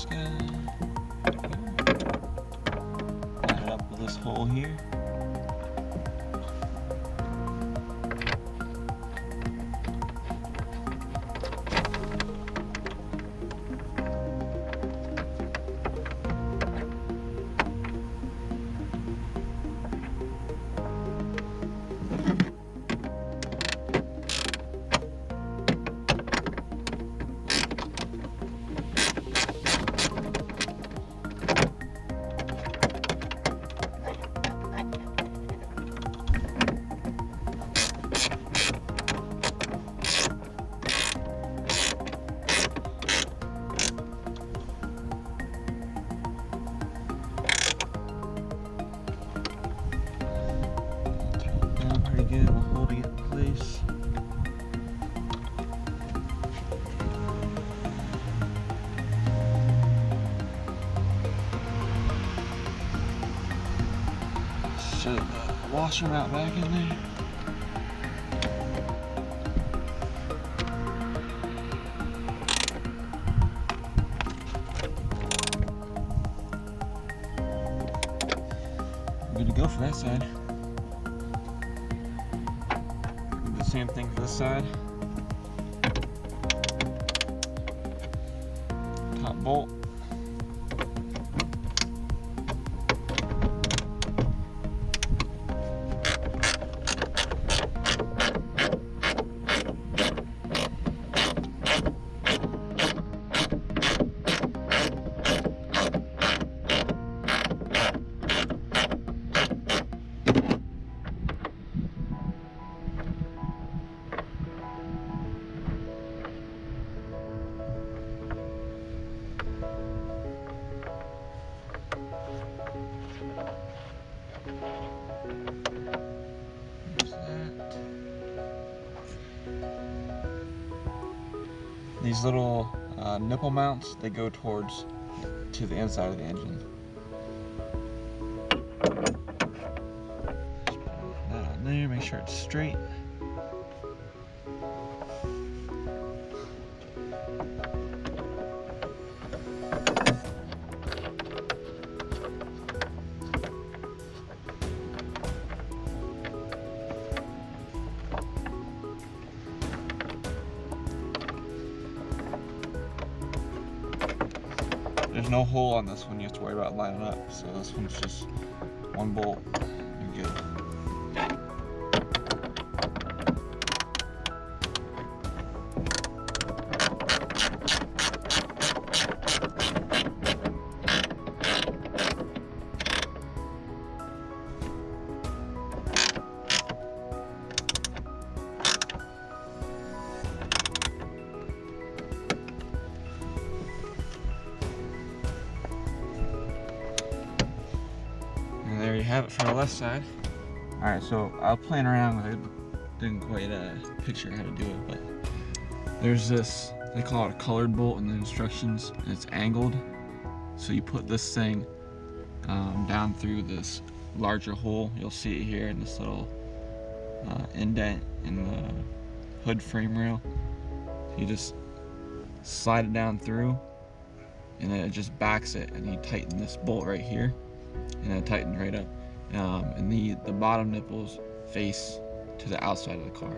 just gonna line it up with this hole here. Again, we're holding it in place. Shove the washer out back in there. Good to go for that side. Same thing for this side. Top bolt. These little nipple mounts, they go towards to the inside of the engine. Just put that on there, make sure it's straight. There's no hole on this one you have to worry about lining up, so this one's just one bolt. You're good. There you have it for the left side. Alright, so I was playing around with it, didn't quite picture how to do it, but there's this, they call it a colored bolt in the instructions, and it's angled. So you put this thing down through this larger hole. You'll see it here in this little indent in the hood frame rail. You just slide it down through, and then it just backs it, and you tighten this bolt right here. And then tighten right up. And the bottom nipples face to the outside of the car.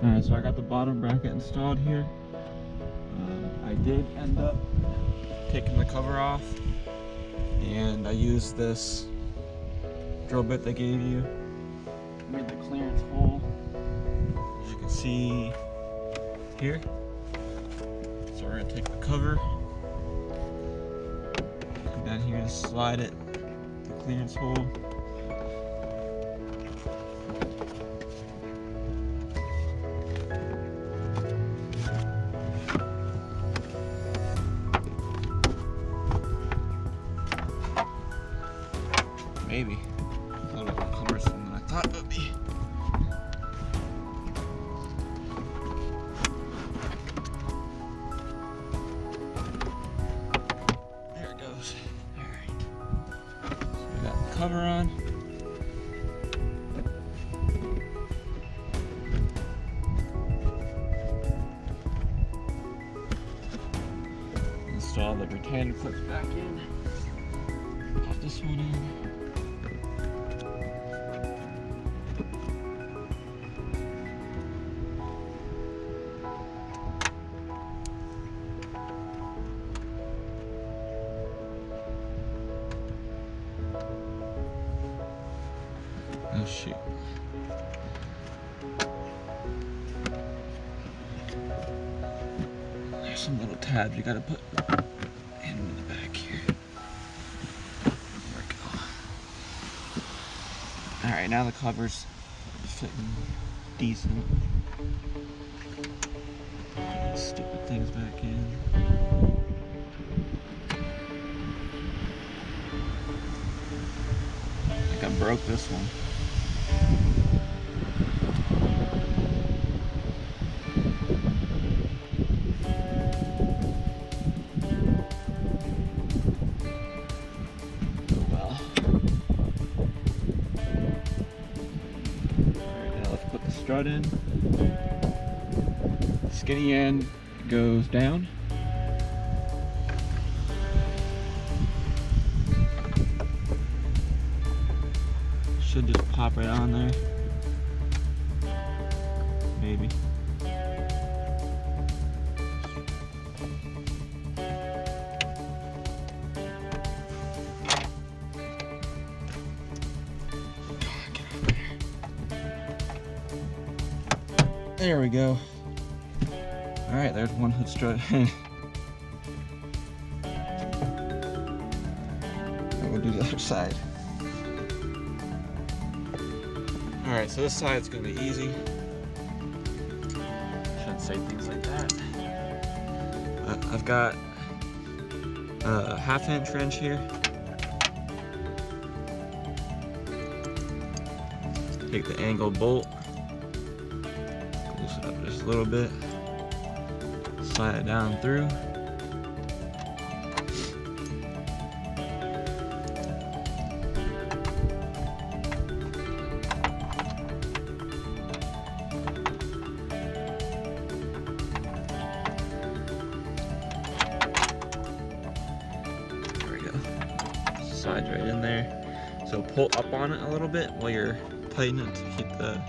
Alright, so I got the bottom bracket installed here. I did end up taking the cover off, and I used this drill bit they gave you. Made the clearance hole, as you can see here. So we're going to take the cover down here and slide it, the clearance hole. Maybe a little more cumbersome than I thought it would be. There it goes. Cover on. install the retainer clips back in. Pop this one in. Oh shoot. There's some little tabs you gotta put in the back here. There we go. Alright, now the cover's fitting decent. Put these stupid things back in. I think I broke this one. Strut in. Skinny end goes down. Should just pop right on there. Maybe. There we go. Alright, there's one hood strut. And we'll do the other side. Alright, so this side's gonna be easy. Shouldn't say things like that. I've got a 1/2 inch wrench here. Take the angled bolt. Loosen up just a little bit, slide it down through. There we go. Slides right in there. So pull up on it a little bit while you're tightening it to keep the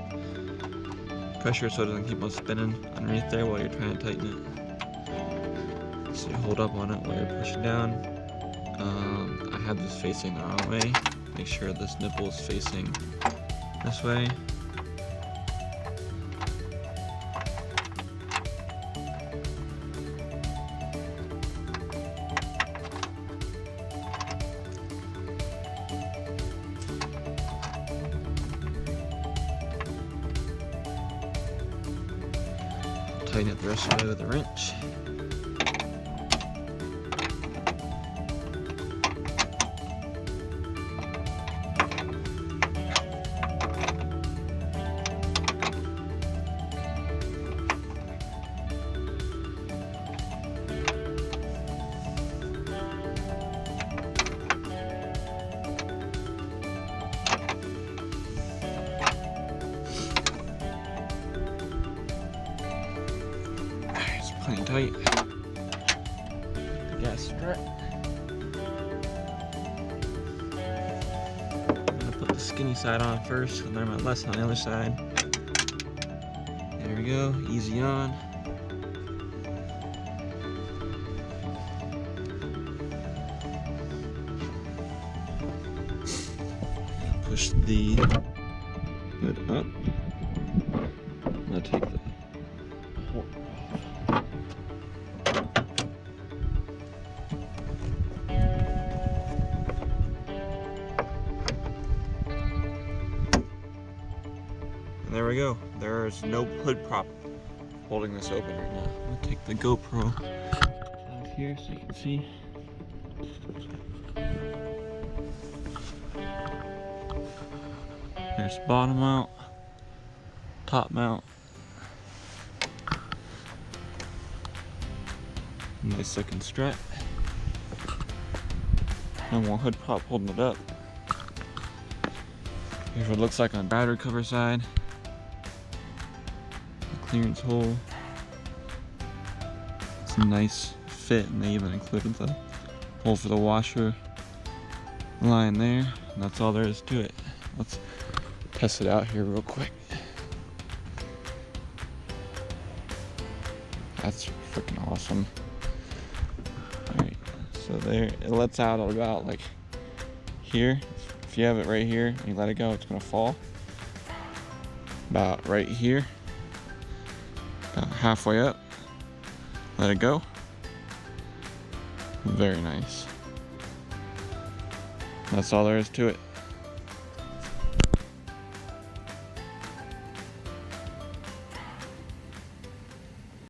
pressure so it doesn't keep on spinning underneath there while you're trying to tighten it. So you hold up on it while you're pushing down. I have this facing the wrong way. Make sure this nipple is facing this way. Tighten it the rest of the way with a wrench. Pretty tight. The gas strut. I'm gonna put the skinny side on first, and then my less on the other side. There we go, easy on. Push the hood up. I'm gonna take the there we go. There's no hood prop holding this open right now. I'm gonna take the GoPro out here so you can see. There's bottom mount, top mount. Nice looking strut. And one hood prop holding it up. Here's what it looks like on the battery cover side. Clearance hole. It's a nice fit, and they even included the hole for the washer line there. And that's all there is to it. Let's test it out here real quick. That's freaking awesome. Alright, so there, it lets out, it'll go out like here. If you have it right here and you let it go, it's gonna fall. About right here. About halfway up. Let it go. Very nice. That's all there is to it.